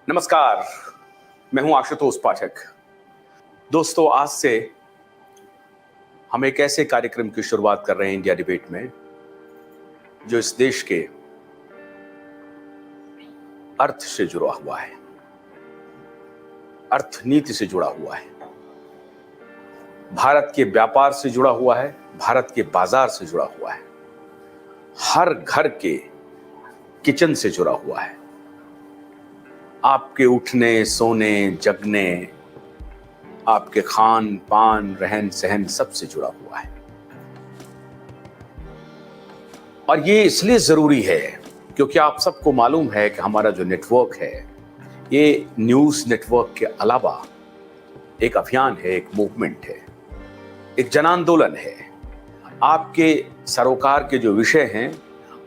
नमस्कार, मैं हूं आशुतोष पाठक। दोस्तों, आज से हम एक ऐसे कार्यक्रम की शुरुआत कर रहे हैं इंडिया डिबेट में जो इस देश के अर्थ से जुड़ा हुआ है, अर्थनीति से जुड़ा हुआ है, भारत के व्यापार से जुड़ा हुआ है, भारत के बाजार से जुड़ा हुआ है, हर घर के किचन से जुड़ा हुआ है, आपके उठने, सोने, जगने, आपके खान पान, रहन सहन सबसे जुड़ा हुआ है। और ये इसलिए जरूरी है क्योंकि आप सबको मालूम है कि हमारा जो नेटवर्क है ये न्यूज नेटवर्क के अलावा एक अभियान है, एक मूवमेंट है, एक जन आंदोलन है। आपके सरोकार के जो विषय हैं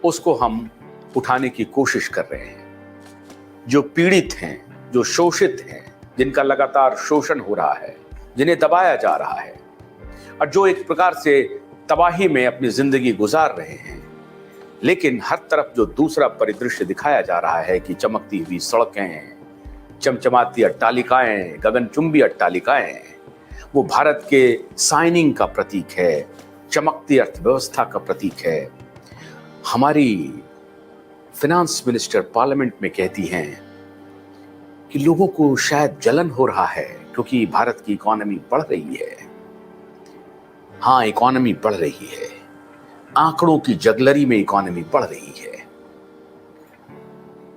उसको हम उठाने की कोशिश कर रहे हैं। जो पीड़ित हैं, जो शोषित हैं, जिनका लगातार शोषण हो रहा है, जिन्हें दबाया जा रहा है और जो एक प्रकार से तबाही में अपनी जिंदगी गुजार रहे हैं, लेकिन हर तरफ जो दूसरा परिदृश्य दिखाया जा रहा है कि चमकती हुई सड़कें, चमचमाती अट्टालिकाएं, गगनचुंबी अट्टालिकाएं, वो भारत के साइनिंग का प्रतीक है, चमकती अर्थव्यवस्था का प्रतीक है। हमारी फिनांस मिनिस्टर पार्लियामेंट में कहती हैं कि लोगों को शायद जलन हो रहा है क्योंकि भारत की इकोनॉमी बढ़ रही है। हाँ, इकोनॉमी बढ़ रही है, आंकड़ों की जगलरी में इकोनॉमी बढ़ रही है।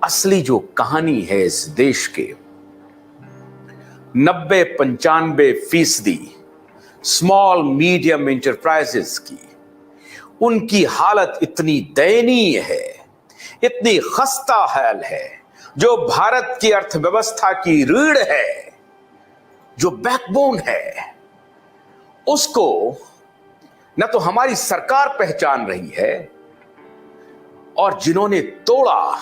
असली जो कहानी है इस देश के 90-95% स्मॉल मीडियम एंटरप्राइजेस की, उनकी हालत इतनी दयनीय है, इतनी खस्ता हाल है, जो भारत की अर्थव्यवस्था की रीढ़ है, जो बैकबोन है, उसको न तो हमारी सरकार पहचान रही है और जिन्होंने तोड़ा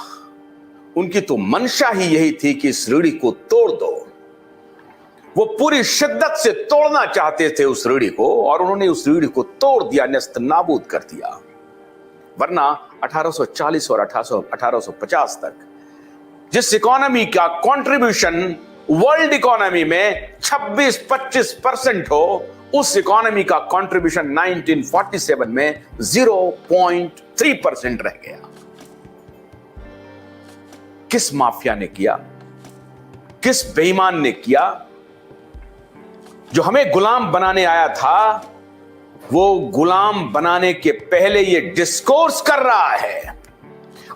उनकी तो मंशा ही यही थी कि इस रीढ़ी को तोड़ दो। वो पूरी शिद्दत से तोड़ना चाहते थे उस रीढ़ी को और उन्होंने उस रीढ़ी को तोड़ दिया, नेस्त नाबूद कर दिया। वरना 1840 और 1850 तक जिस इकोनॉमी का कंट्रीब्यूशन वर्ल्ड इकोनॉमी में 26-25% हो, उस इकोनॉमी का कंट्रीब्यूशन 1947 में 0.3% रह गया। किस माफिया ने किया, किस बेईमान ने किया? जो हमें गुलाम बनाने आया था वो गुलाम बनाने के पहले ये डिस्कोर्स कर रहा है,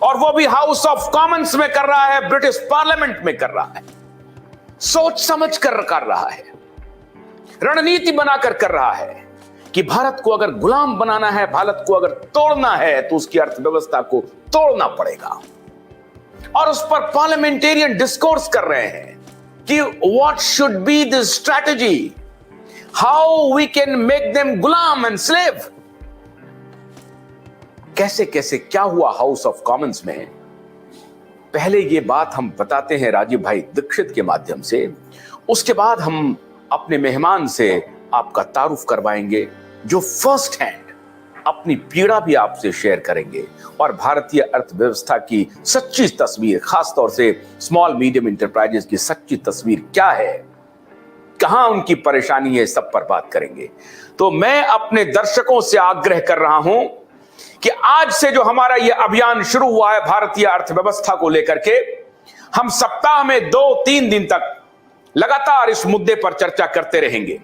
और वो भी हाउस ऑफ कॉमन्स में कर रहा है, ब्रिटिश पार्लियामेंट में कर रहा है, सोच समझ कर रहा है, रणनीति बनाकर कर रहा है कि भारत को अगर गुलाम बनाना है, भारत को अगर तोड़ना है तो उसकी अर्थव्यवस्था को तोड़ना पड़ेगा। और उस पर पार्लियामेंटेरियन डिस्कोर्स कर रहे हैं कि what should be the strategy, how we can make them गुलाम एंड स्लेव। कैसे कैसे क्या हुआ हाउस ऑफ कॉमन्स में, पहले ये बात हम बताते हैं राजीव भाई दीक्षित के माध्यम से, उसके बाद हम अपने मेहमान से आपका तारुफ करवाएंगे जो फर्स्ट हैंड अपनी पीड़ा भी आपसे शेयर करेंगे और भारतीय अर्थव्यवस्था की सच्ची तस्वीर, खासतौर से स्मॉल मीडियम इंटरप्राइजेस की सच्ची तस्वीर क्या है, कहां उनकी परेशानी है, सब पर बात करेंगे। तो मैं अपने दर्शकों से आग्रह कर रहा हूं कि आज से जो हमारा यह अभियान शुरू हुआ है भारतीय अर्थव्यवस्था को लेकर के, हम सप्ताह में 2-3 दिन तक लगातार इस मुद्दे पर चर्चा करते रहेंगे।